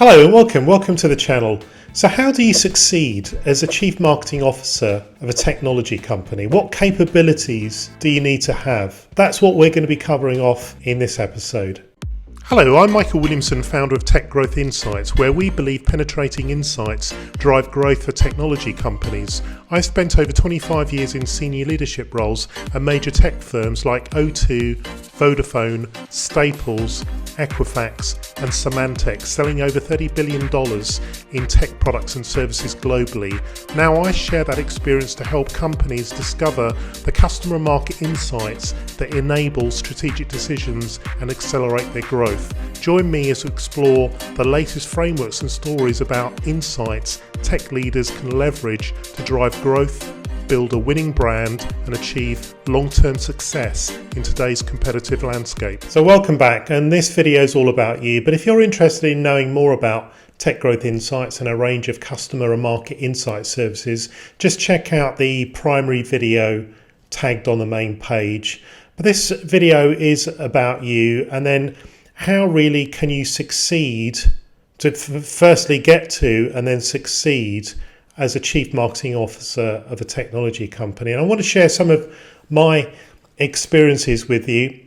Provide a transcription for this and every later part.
Hello and welcome to the channel. So how do you succeed as a Chief Marketing Officer of a technology company? What capabilities do you need to have? That's what we're going to be covering off in this episode. Hello, I'm Michael Williamson, founder of TechGrowth Insights, where we believe penetrating insights drive growth for technology companies. I've spent over 25 years in senior leadership roles at major tech firms like O2, Vodafone, Staples, Equifax and Symantec, selling over $30 billion in tech products and services globally. Now I share that experience to help companies discover the customer market insights that enable strategic decisions and accelerate their growth. Join me as we explore the latest frameworks and stories about insights tech leaders can leverage to drive growth, build a winning brand and achieve long-term success in today's competitive landscape. So welcome back, and this video is all about you, but if you're interested in knowing more about TechGrowth Insights and a range of customer and market insight services, just check out the primary video tagged on the main page. But this video is about you, and then how really can you succeed to firstly get to and then succeed as a Chief Marketing Officer of a technology company. And I want to share some of my experiences with you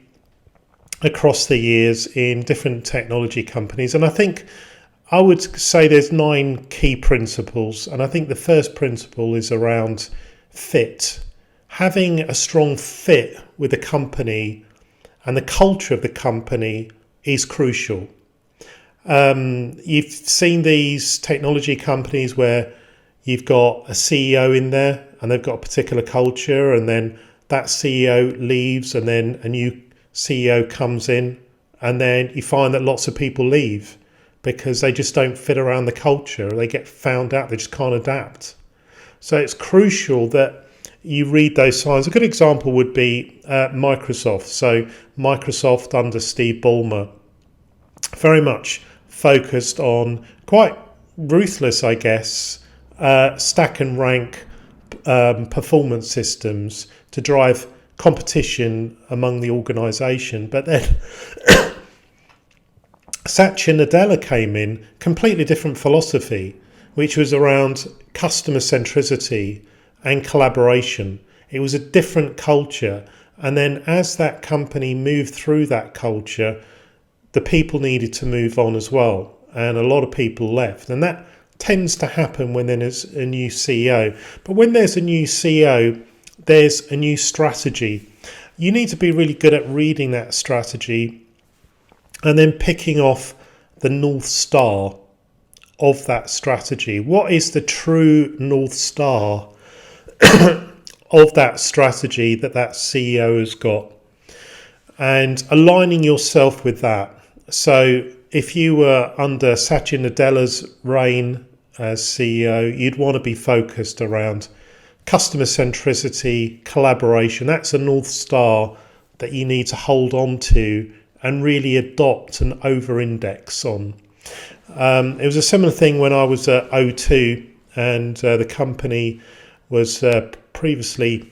across the years in different technology companies. And I think I would say there's 9 key principles. And I think the first principle is around fit. Having a strong fit with the company and the culture of the company is crucial. You've seen these technology companies where you've got a CEO in there and they've got a particular culture, and then that CEO leaves and then a new CEO comes in, and then you find that lots of people leave because they just don't fit around the culture. They get found out, they just can't adapt. So it's crucial that you read those signs. A good example would be Microsoft. So Microsoft under Steve Ballmer, very much focused on, quite ruthless I guess, stack and rank performance systems to drive competition among the organisation. But then Satya Nadella came in, completely different philosophy, which was around customer centricity and collaboration. It was a different culture, and then as that company moved through that culture, the people needed to move on as well, and a lot of people left. And that tends to happen when there's a new CEO. But when there's a new CEO, there's a new strategy. You need to be really good at reading that strategy and then picking off the North Star of that strategy. What is the true North Star of that strategy that CEO has got? And aligning yourself with that. So if you were under Satya Nadella's reign as CEO, you'd want to be focused around customer centricity, collaboration. That's a North Star that you need to hold on to and really adopt and over-index on. It was a similar thing when I was at O2, and the company was previously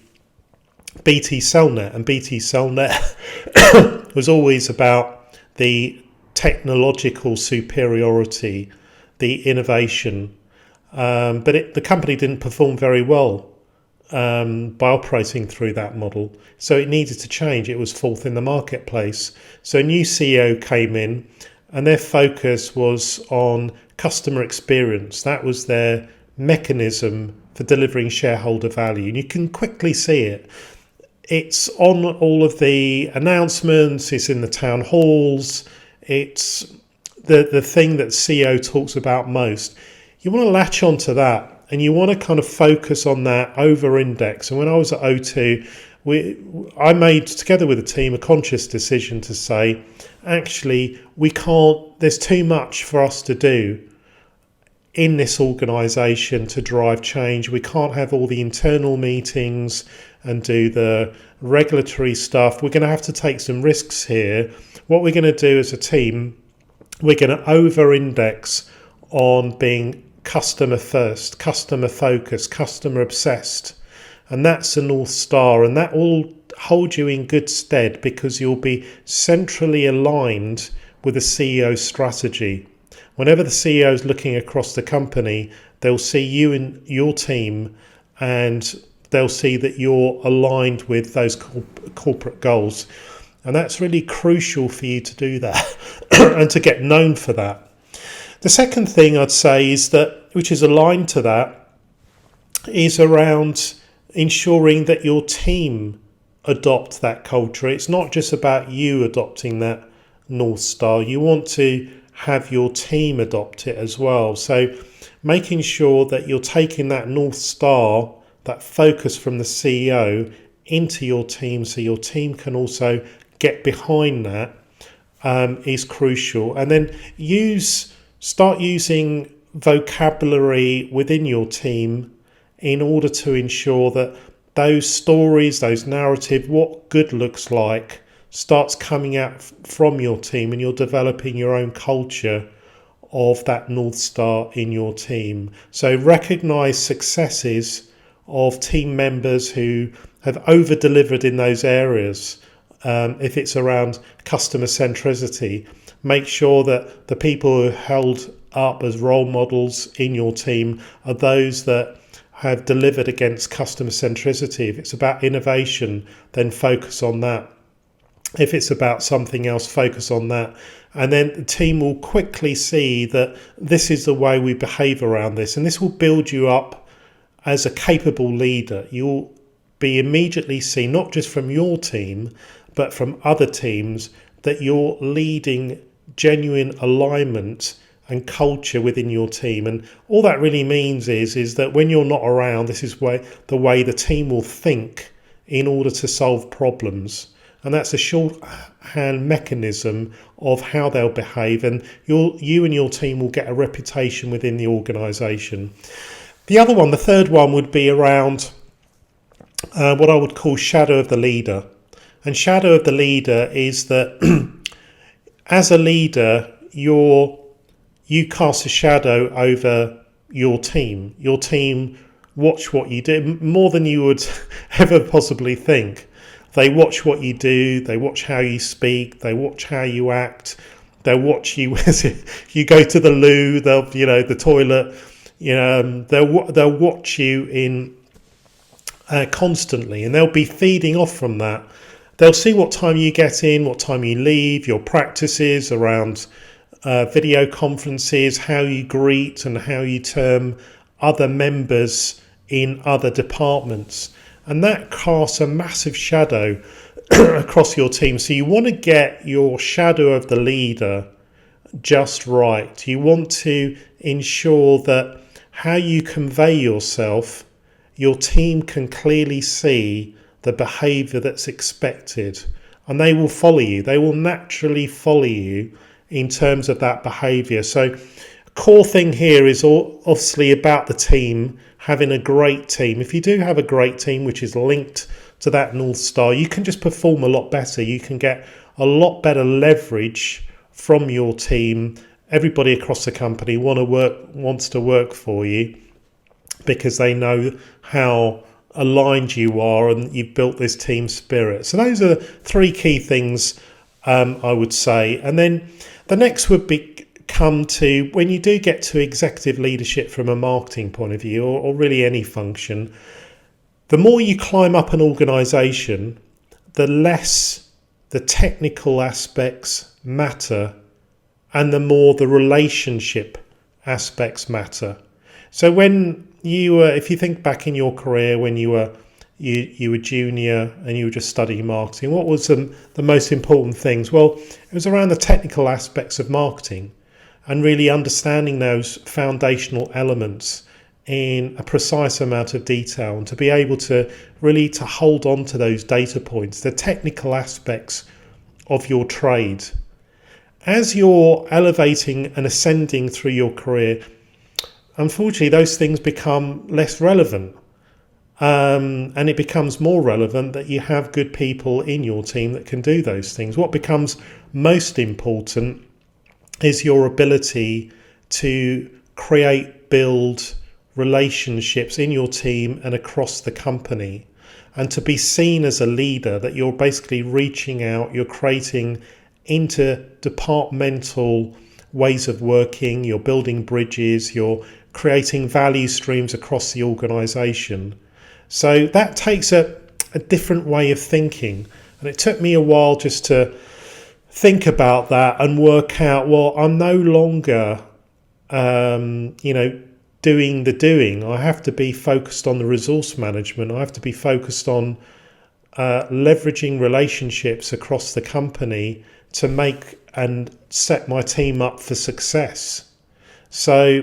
BT Cellnet, and BT Cellnet was always about the technological superiority, the innovation, but the company didn't perform very well by operating through that model. So it needed to change. It was fourth in the marketplace. So a new CEO came in, and their focus was on customer experience. That was their mechanism for delivering shareholder value. And you can quickly see it. It's on all of the announcements, it's in the town halls, it's the thing that CEO talks about most. You want to latch onto that, and you want to kind of focus on that over-index. And when I was at O2, I made, together with the team, a conscious decision to say, actually, there's too much for us to do in this organisation to drive change. We can't have all the internal meetings and do the regulatory stuff. We're going to have to take some risks here. What we're going to do as a team, we're going to over-index on being customer first, customer focused, customer obsessed. And that's a North Star, and that will hold you in good stead because you'll be centrally aligned with the CEO strategy. whenever the CEO is looking across the company, they'll see you and your team, and they'll see that you're aligned with those corporate goals. And that's really crucial for you to do that and to get known for that. The second thing I'd say is that, which is aligned to that, is around ensuring that your team adopt that culture. It's not just about you adopting that North Star. You want to have your team adopt it as well. So making sure that you're taking that North Star, that focus from the CEO, into your team so your team can also get behind that, is crucial. And then start using vocabulary within your team in order to ensure that those stories, those narrative, what good looks like, starts coming out from your team, and you're developing your own culture of that North Star in your team. So recognize successes of team members who have over-delivered in those areas. If it's around customer centricity, make sure that the people who are held up as role models in your team are those that have delivered against customer centricity. If it's about innovation, then focus on that. If it's about something else, focus on that. And then the team will quickly see that this is the way we behave around this. And this will build you up as a capable leader. You'll be immediately seen, not just from your team, but from other teams, that you're leading genuine alignment and culture within your team. And all that really means is that when you're not around, this is the way the team will think in order to solve problems. And that's a shorthand mechanism of how they'll behave. And you and your team will get a reputation within the organisation. The other one, the third one, would be around what I would call shadow of the leader. And shadow of the leader is that as a leader, you cast a shadow over your team. Your team watch what you do more than you would ever possibly think. They watch what you do. They watch how you speak. They watch how you act. They'll watch you as you go to the loo. The toilet. They'll watch you in constantly, and they'll be feeding off from that. They'll see what time you get in, what time you leave, your practices around video conferences, how you greet and how you term other members in other departments. And that casts a massive shadow across your team. So you want to get your shadow of the leader just right. You want to ensure that how you convey yourself, your team can clearly see the behaviour that's expected, and they will follow you. They will naturally follow you in terms of that behaviour. So core thing here is obviously about the team, having a great team. If you do have a great team which is linked to that North Star, you can just perform a lot better. You can get a lot better leverage from your team. Everybody across the company wants to work for you because they know how aligned you are and you've built this team spirit. So those are three key things I would say. And then the next would come to when you do get to executive leadership from a marketing point of view, or really any function, the more you climb up an organisation, the less the technical aspects matter and the more the relationship aspects matter. So when if you think back in your career when you were junior and you were just studying marketing, what was the most important things? Well, it was around the technical aspects of marketing and really understanding those foundational elements in a precise amount of detail, and to be able to really to hold on to those data points, the technical aspects of your trade. As you're elevating and ascending through your career, unfortunately, those things become less relevant. And it becomes more relevant that you have good people in your team that can do those things. What becomes most important is your ability to build relationships in your team and across the company, and to be seen as a leader, that you're basically reaching out, you're creating interdepartmental ways of working, you're building bridges, you're creating value streams across the organization. So that takes a different way of thinking. And it took me a while just to think about that and work out, well, I'm no longer, doing the doing. I have to be focused on the resource management. I have to be focused on leveraging relationships across the company to make and set my team up for success. So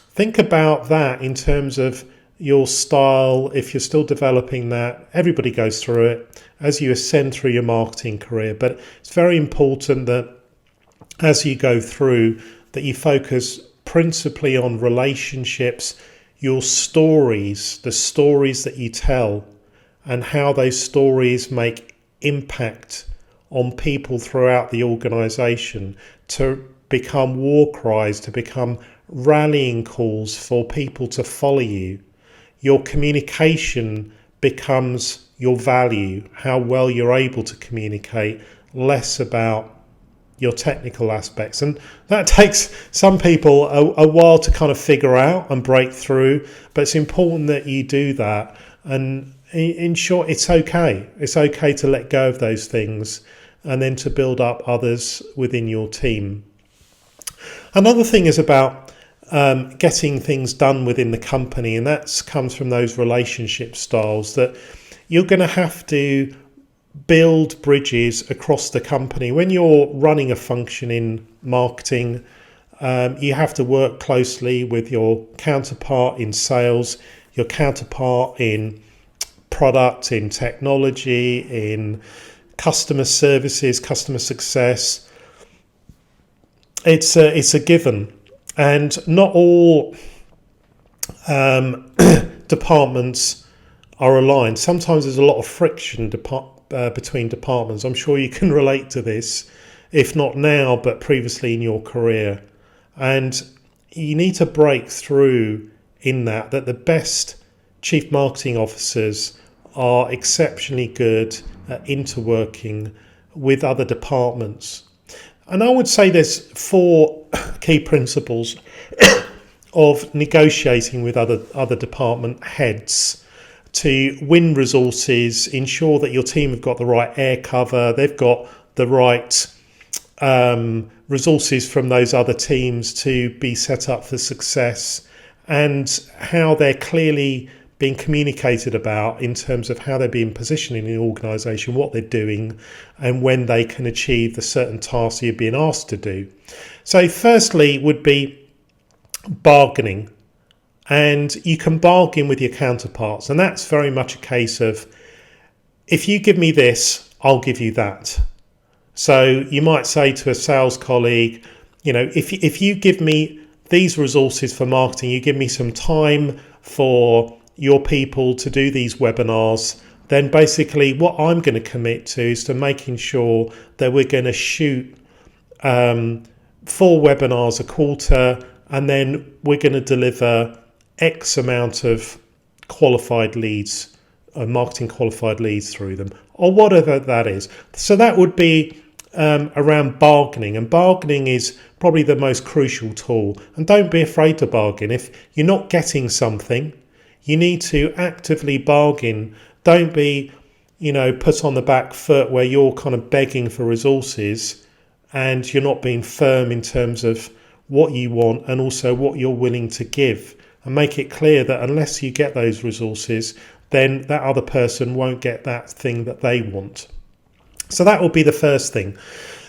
think about that in terms of your style. If you're still developing that, everybody goes through it as you ascend through your marketing career. But it's very important that as you go through, that you focus principally on relationships, your stories, the stories that you tell, and how those stories make impact on people throughout the organization, to become war cries, to become rallying calls for people to follow you. Your communication becomes your value, how well you're able to communicate, less about your technical aspects. And that takes some people a while to kind of figure out and break through, but it's important that you do that. And in short, it's okay. It's okay to let go of those things and then to build up others within your team. Another thing is about getting things done within the company, and that comes from those relationship styles, that you're going to have to build bridges across the company. When you're running a function in marketing, you have to work closely with your counterpart in sales, your counterpart in product, in technology, in customer services, customer success. It's a given, and not all departments are aligned. Sometimes there's a lot of friction between departments. I'm sure you can relate to this, if not now, but previously in your career. And you need to break through in that the best chief marketing officers are exceptionally good at interworking with other departments. And I would say there's 4 key principles of negotiating with other department heads to win resources, ensure that your team have got the right air cover, they've got the right resources from those other teams to be set up for success, and how they're clearly being communicated about in terms of how they're being positioned in the organisation, what they're doing, and when they can achieve the certain tasks you're being asked to do. So firstly would be bargaining. And you can bargain with your counterparts. And that's very much a case of, if you give me this, I'll give you that. So you might say to a sales colleague, if you give me these resources for marketing, you give me some time for your people to do these webinars, then basically what I'm going to commit to is to making sure that we're going to shoot 4 webinars a quarter, and then we're going to deliver X amount of qualified leads, marketing qualified leads through them, or whatever that is. So that would be around bargaining, and bargaining is probably the most crucial tool. And don't be afraid to bargain. If you're not getting something, you need to actively bargain. Don't be, put on the back foot where you're kind of begging for resources and you're not being firm in terms of what you want and also what you're willing to give. And make it clear that unless you get those resources, then that other person won't get that thing that they want. So that will be the first thing.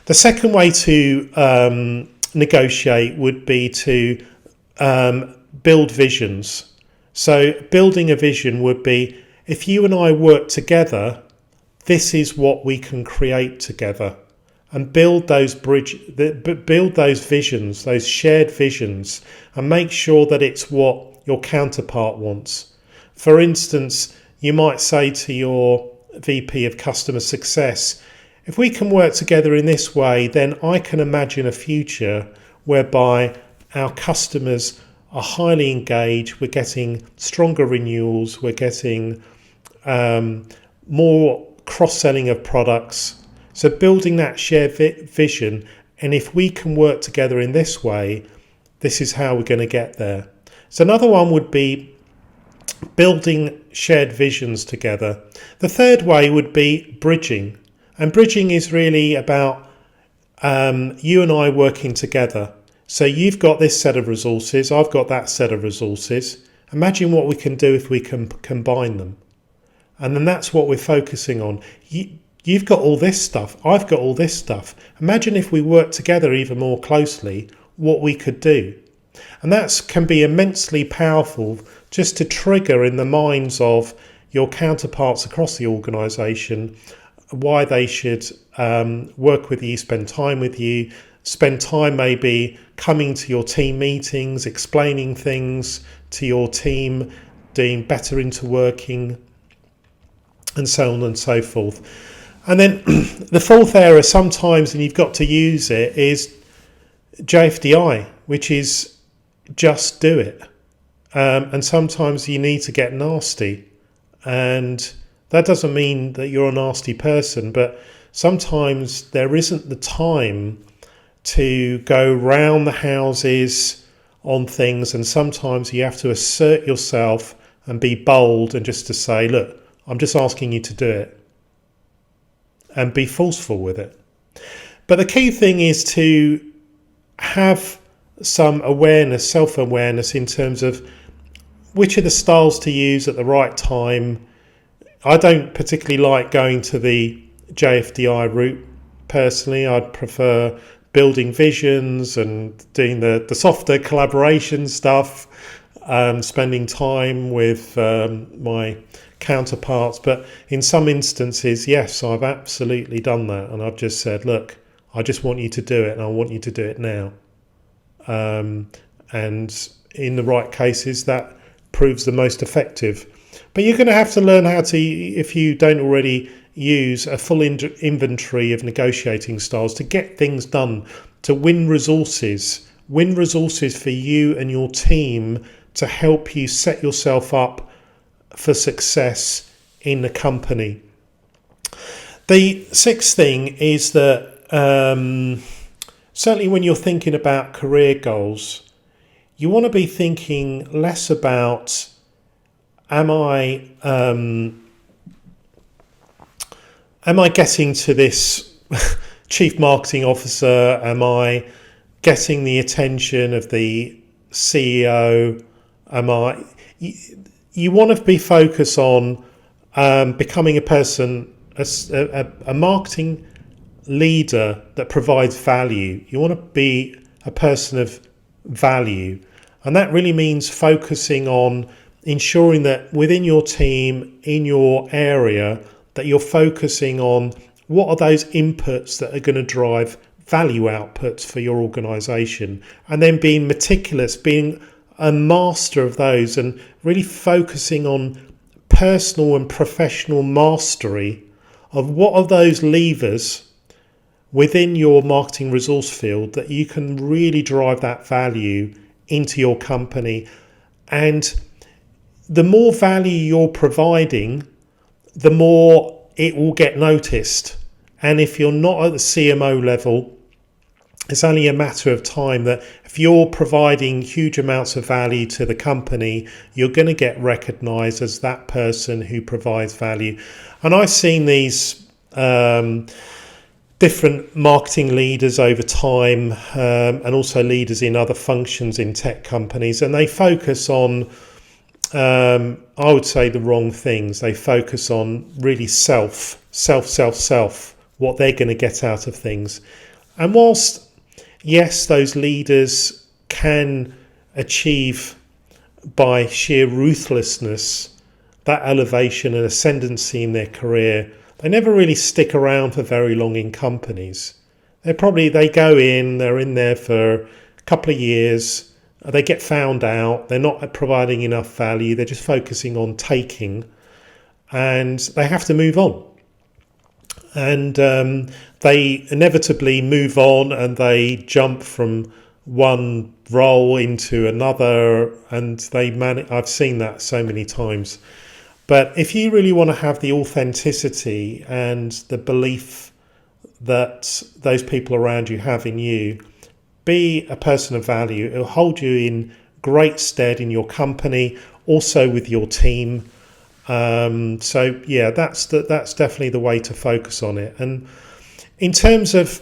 The second way to negotiate would be to build visions. So building a vision would be, if you and I work together, this is what we can create together. And build those visions, those shared visions, and make sure that it's what your counterpart wants. For instance, you might say to your VP of customer success, if we can work together in this way, then I can imagine a future whereby our customers are highly engaged, we're getting stronger renewals, we're getting more cross-selling of products. So building that shared vision And if we can work together in this way, this is how we're going to get there. So another one would be building shared visions together. The third way would be bridging. And bridging is really about you and I working together. So you've got this set of resources, I've got that set of resources. Imagine what we can do if we can combine them. And then that's what we're focusing on. You've got all this stuff, I've got all this stuff. Imagine if we work together even more closely, what we could do. And that can be immensely powerful just to trigger in the minds of your counterparts across the organisation why they should work with you, spend time with you, spend time maybe coming to your team meetings, explaining things to your team, doing better interworking, and so on and so forth. And then the fourth area sometimes, and you've got to use it, is JFDI, which is just do it. And sometimes you need to get nasty. And that doesn't mean that you're a nasty person, but sometimes there isn't the time to go round the houses on things. And sometimes you have to assert yourself and be bold and just to say, look, I'm just asking you to do it. And be forceful with it. But the key thing is to have some awareness, self-awareness in terms of which are the styles to use at the right time. I don't particularly like going to the JFDI route personally. I'd prefer building visions and doing the softer collaboration stuff, spending time with my counterparts. But in some instances, yes, I've absolutely done that. And I've just said, look, I just want you to do it and I want you to do it now. And in the right cases, that proves the most effective. But you're going to have to learn how to, if you don't already use a full inventory of negotiating styles to get things done, to win resources for you and your team to help you set yourself up for success in the company. The sixth thing is that certainly when you're thinking about career goals, you want to be thinking less about am I getting to this chief marketing officer? Am I getting the attention of the CEO? You want to be focused on becoming a person, a marketing leader that provides value. You want to be a person of value. And that really means focusing on ensuring that within your team, in your area, that you're focusing on what are those inputs that are going to drive value outputs for your organisation, and then being meticulous, being a master of those, and really focusing on personal and professional mastery of what are those levers within your marketing resource field that you can really drive that value into your company. And the more value you're providing, the more it will get noticed. And if you're not at the CMO level, it's only a matter of time that if you're providing huge amounts of value to the company, you're going to get recognized as that person who provides value. And I've seen these different marketing leaders over time, and also leaders in other functions in tech companies, and they focus on I would say the wrong things. They focus on really self, what they're going to get out of things. And whilst, yes, those leaders can achieve by sheer ruthlessness that elevation and ascendancy in their career, they never really stick around for very long in companies. They go in, they're in there for a couple of years, they get found out, they're not providing enough value, they're just focusing on taking, and they have to move on. And they inevitably move on and they jump from one role into another, and I've seen that so many times. But if you really want to have the authenticity and the belief that those people around you have in you. Be a person of value. It'll hold you in great stead in your company, also with your team. So yeah, that's definitely the way to focus on it. And in terms of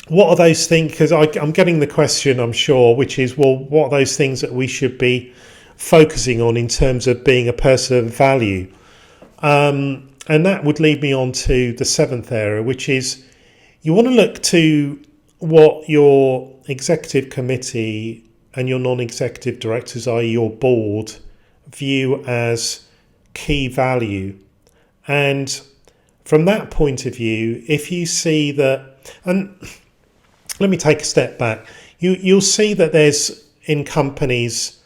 what are those things, because I'm getting the question, I'm sure, which is, well, what are those things that we should be focusing on in terms of being a person of value? And that would lead me on to the seventh area, which is you want to look to what your executive committee and your non-executive directors, i.e. your board, view as key value. And from that point of view, if you see that, and let me take a step back, you'll see that there's, in companies,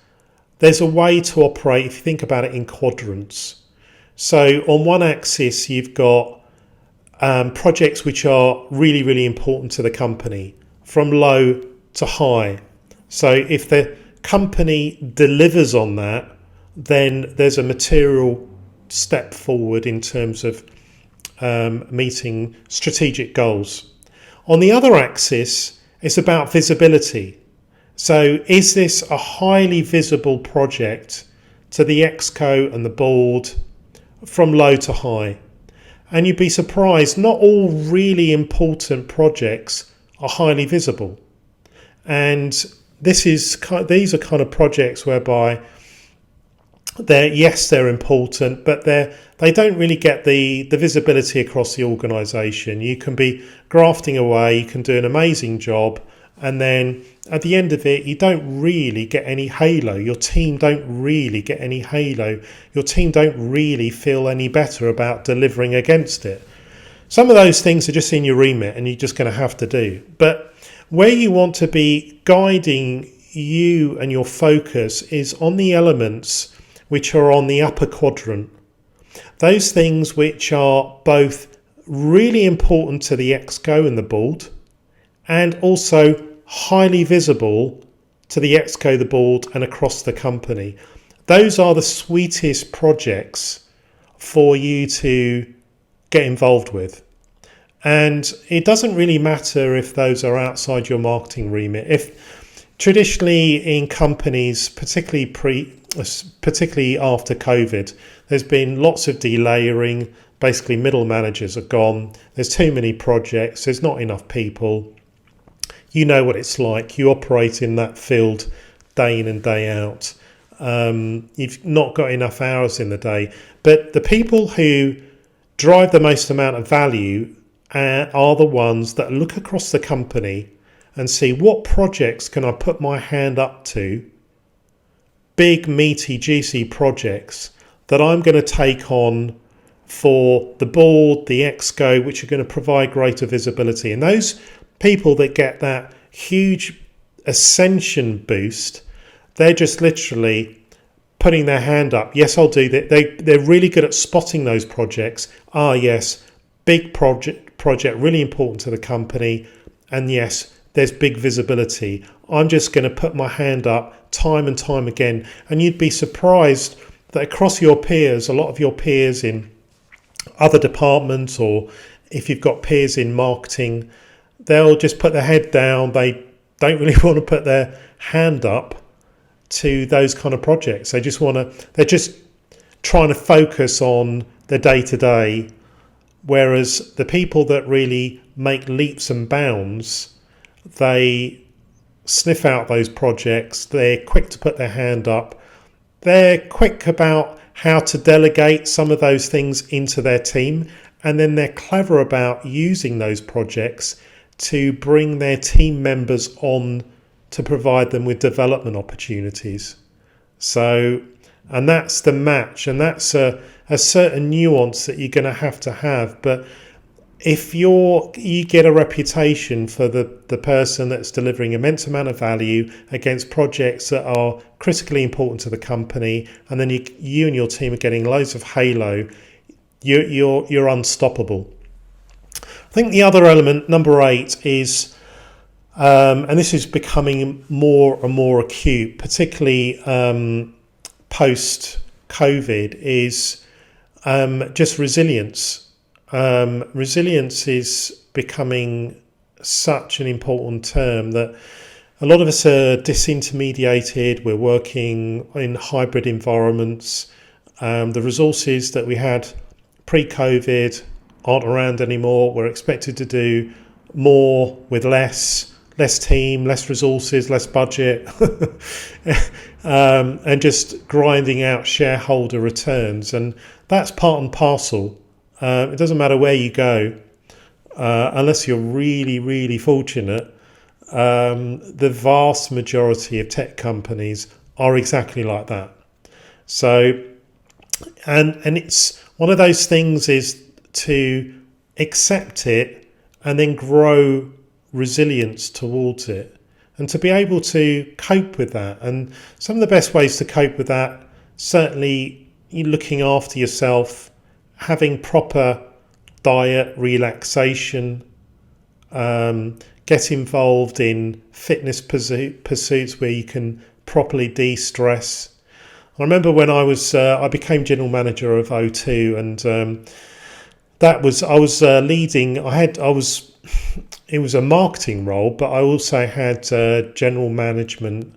there's a way to operate, if you think about it, in quadrants. So on one axis, you've got projects which are really, really important to the company, from low to high. So if the company delivers on that, then there's a material step forward in terms of meeting strategic goals. On the other axis, it's about visibility. So is this a highly visible project to the exco and the board from low to high? And you'd be surprised, not all really important projects are highly visible. And these are kind of projects whereby they're important, but they don't really get the visibility across the organisation. You can be grafting away, you can do an amazing job, and then at the end of it, you don't really get any halo. Your team don't really get any halo. Your team don't really feel any better about delivering against it. Some of those things are just in your remit and you're just going to have to do. But where you want to be guiding you and your focus is on the elements which are on the upper quadrant. Those things which are both really important to the exco and the board, and also highly visible to the exco, the board, and across the company. Those are the sweetest projects for you to get involved with. And it doesn't really matter if those are outside your marketing remit. If traditionally in companies, particularly after COVID, there's been lots of delayering. Basically, middle managers are gone. There's too many projects. There's not enough people. You know what it's like. You operate in that field day in and day out. You've not got enough hours in the day. But the people who drive the most amount of value are the ones that look across the company and see what projects can I put my hand up to, big, meaty, juicy projects that I'm going to take on for the board, the exco, which are going to provide greater visibility. And those people that get that huge ascension boost, they're just literally putting their hand up. Yes, I'll do that. They're really good at spotting those projects. Yes, big project, really important to the company. And yes, there's big visibility. I'm just going to put my hand up time and time again. And you'd be surprised that across your peers, a lot of your peers in other departments, or if you've got peers in marketing, they'll just put their head down. They don't really want to put their hand up to those kind of projects. They're just trying to focus on the day-to-day, whereas the people that really make leaps and bounds, they sniff out those projects. They're quick to put their hand up. They're quick about how to delegate some of those things into their team, and then they're clever about using those projects to bring their team members on to provide them with development opportunities. So, and that's the match, and that's a certain nuance that you're going to have. But if you get a reputation for the person that's delivering immense amount of value against projects that are critically important to the company, and then you and your team are getting loads of halo, you're unstoppable. I think the other element, number 8, is, and this is becoming more and more acute, particularly post-COVID, is just resilience. resilience is becoming such an important term that a lot of us are disintermediated. We're working in hybrid environments. The resources that we had pre-COVID aren't around anymore. We're expected to do more with less team, less resources, less budget, and just grinding out shareholder returns. And that's part and parcel. It doesn't matter where you go, unless you're really, really fortunate. The vast majority of tech companies are exactly like that. So, and it's one of those things is to accept it and then grow resilience towards it, and to be able to cope with that. And some of the best ways to cope with that, certainly looking after yourself, having proper diet, relaxation, get involved in fitness pursuits where you can properly de-stress. I remember when I became general manager of O2, and I was leading. It was a marketing role, but I also had general management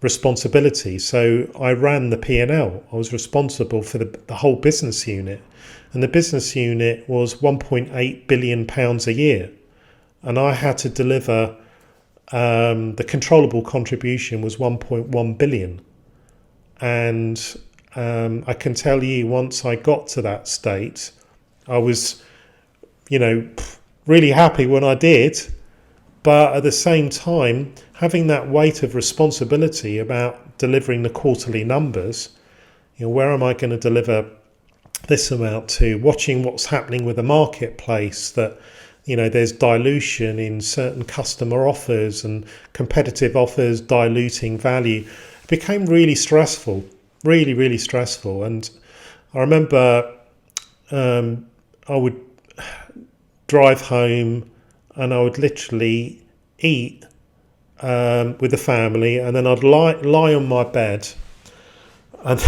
responsibility. So I ran the P&L. I was responsible for the whole business unit, and the business unit was £1.8 billion a year, and I had to deliver. The controllable contribution was 1.1 billion, and I can tell you, once I got to that state, I was, really happy when I did, but at the same time, having that weight of responsibility about delivering the quarterly numbers, where am I going to deliver this amount to? Watching what's happening with the marketplace, that there's dilution in certain customer offers and competitive offers diluting value. It became really stressful, really, really stressful. And I remember I would drive home and I would literally eat with the family, and then I'd lie on my bed, and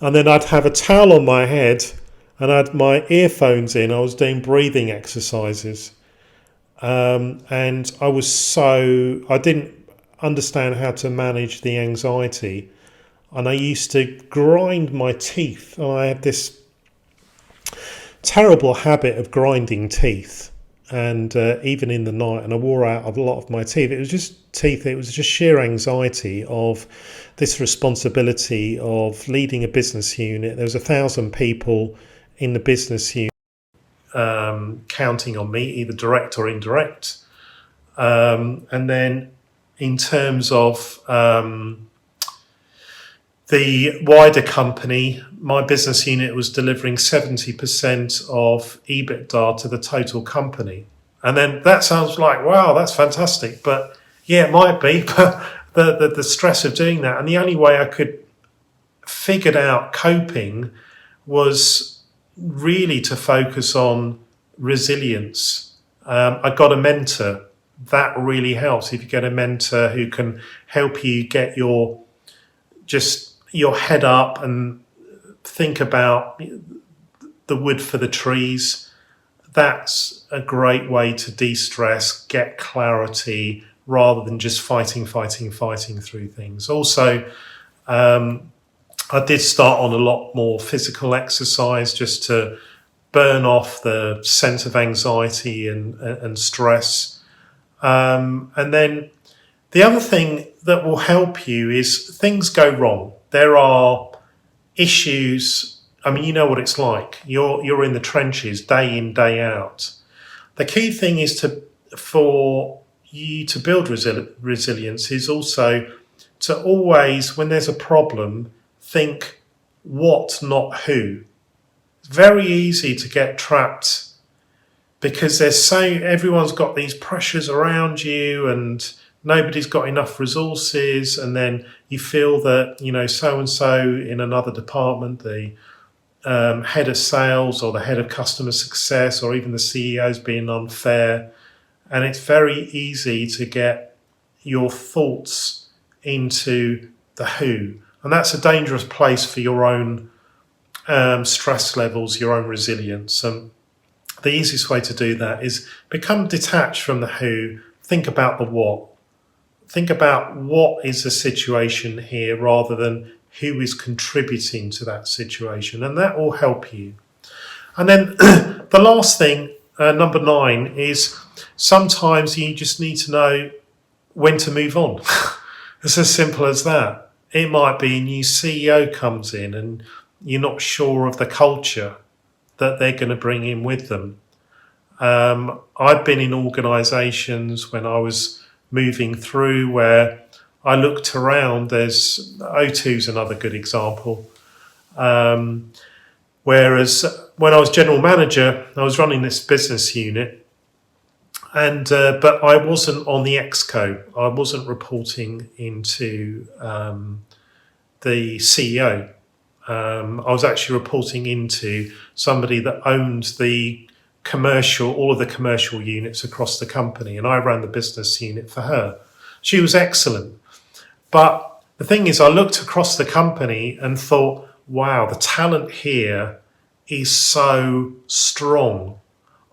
then I'd have a towel on my head, and I had my earphones in. I was doing breathing exercises, and I didn't understand how to manage the anxiety, and I used to grind my teeth. And I had this terrible habit of grinding teeth, and even in the night, and I wore out a lot of my teeth. It was just teeth. It was just sheer anxiety of this responsibility of leading a business unit. There was 1,000 people in the business unit counting on me, either direct or indirect. And then in terms of the wider company, my business unit was delivering 70% of EBITDA to the total company. And then that sounds like, wow, that's fantastic. But yeah, it might be, but the stress of doing that. And the only way I could figured out coping was really to focus on resilience. I got a mentor. That really helps. If you get a mentor who can help you get your head up and think about the wood for the trees, that's a great way to de-stress, get clarity, rather than just fighting through things. Also, I did start on a lot more physical exercise just to burn off the sense of anxiety and stress. And then the other thing that will help you is things go wrong. There are issues. I mean, you know what it's like. You're in the trenches day in, day out. The key thing is for you to build resilience is also to always, when there's a problem, think what, not who. It's very easy to get trapped because everyone's got these pressures around you and nobody's got enough resources, and then you feel that, so-and-so in another department, the head of sales or the head of customer success or even the CEO is being unfair. And it's very easy to get your thoughts into the who. And that's a dangerous place for your own stress levels, your own resilience. And the easiest way to do that is become detached from the who, think about the what. Think about what is the situation here rather than who is contributing to that situation. And that will help you. And then the last thing, number 9, is sometimes you just need to know when to move on. It's as simple as that. It might be a new CEO comes in and you're not sure of the culture that they're going to bring in with them. I've been in organisations when I was moving through where I looked around. There's O2's another good example. Whereas when I was general manager, I was running this business unit, and but I wasn't on the exco. I wasn't reporting into the CEO. I was actually reporting into somebody that owned all of the commercial units across the company, and I ran the business unit for her. She was excellent. But the thing is, I looked across the company and thought, wow, the talent here is so strong.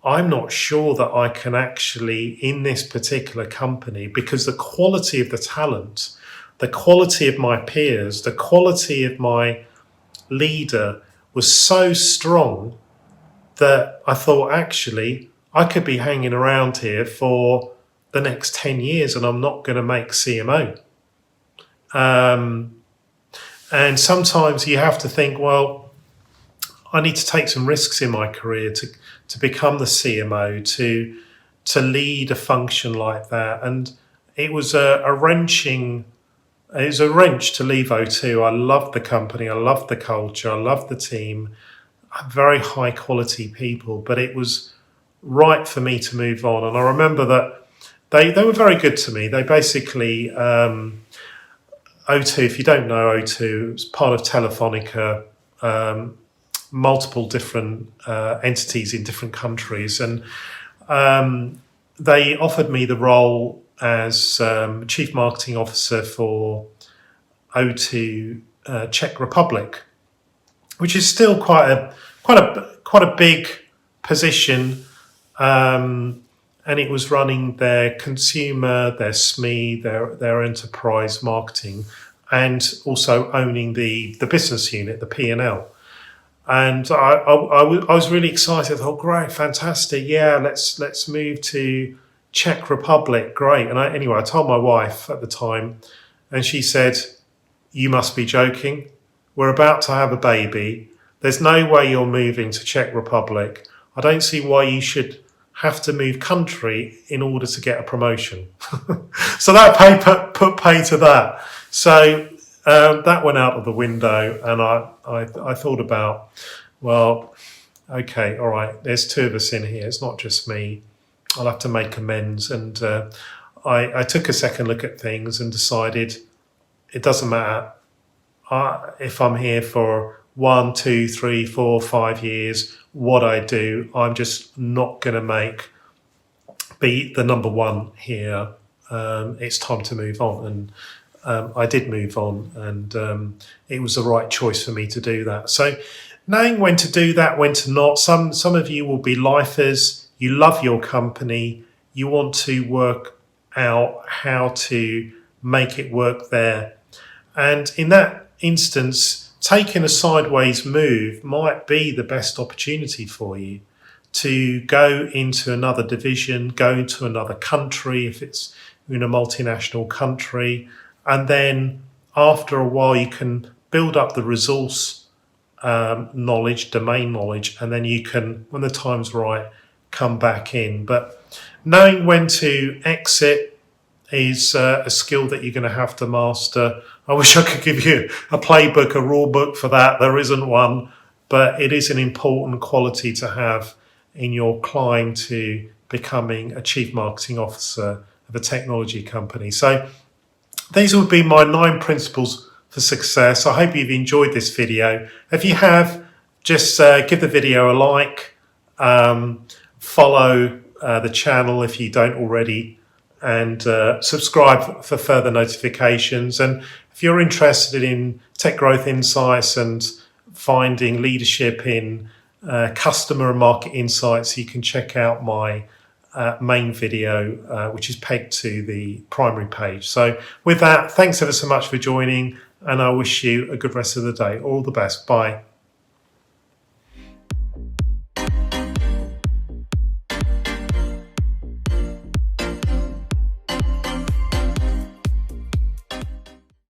I'm not sure that I can actually, in this particular company, because the quality of the talent, the quality of my peers, the quality of my leader was so strong that I thought, actually, I could be hanging around here for the next 10 years and I'm not going to make CMO. And sometimes you have to think, well, I need to take some risks in my career to become the CMO, to lead a function like that. And it was a wrench to leave O2. I loved the company, I loved the culture, I loved the team, very high quality people, but it was right for me to move on. And I remember that they were very good to me. They basically, O2, if you don't know O2, it's part of Telefonica, multiple different entities in different countries. And they offered me the role as Chief Marketing Officer for O2 Czech Republic, which is still quite a big position. And it was running their consumer, their SME, their enterprise marketing, and also owning the business unit, the P&L. And I was really excited. I thought, great, fantastic, yeah, let's move to Czech Republic, great. And I told my wife at the time, and she said, "You must be joking. We're about to have a baby. There's no way you're moving to Czech Republic. I don't see why you should have to move country in order to get a promotion." So that put pay to that. So that went out of the window, and I thought about, well, okay, all right, there's 2 of us in here. It's not just me. I'll have to make amends. And I took a second look at things and decided it doesn't matter if I'm here for 1, 2, 3, 4, 5 years, what I do, I'm just not going to be the number one here. It's time to move on. And I did move on, and it was the right choice for me to do that. So knowing when to do that, when to not. Some of you will be lifers. You love your company. You want to work out how to make it work there. And in that instance, taking a sideways move might be the best opportunity for you to go into another division, go into another country if it's in a multinational country. And then after a while, you can build up the resource knowledge, domain knowledge, and then you can, when the time's right, come back in. But knowing when to exit is a skill that you're going to have to master. I wish I could give you a playbook, a rule book for that. There isn't one, but it is an important quality to have in your climb to becoming a chief marketing officer of a technology company. So these would be my 9 principles for success. I hope you've enjoyed this video. If you have, just give the video a like, follow the channel if you don't already, and subscribe for further notifications. And if you're interested in tech growth insights and finding leadership in customer and market insights, you can check out my main video, which is pegged to the primary page. So with that, thanks ever so much for joining, and I wish you a good rest of the day. All the best. Bye.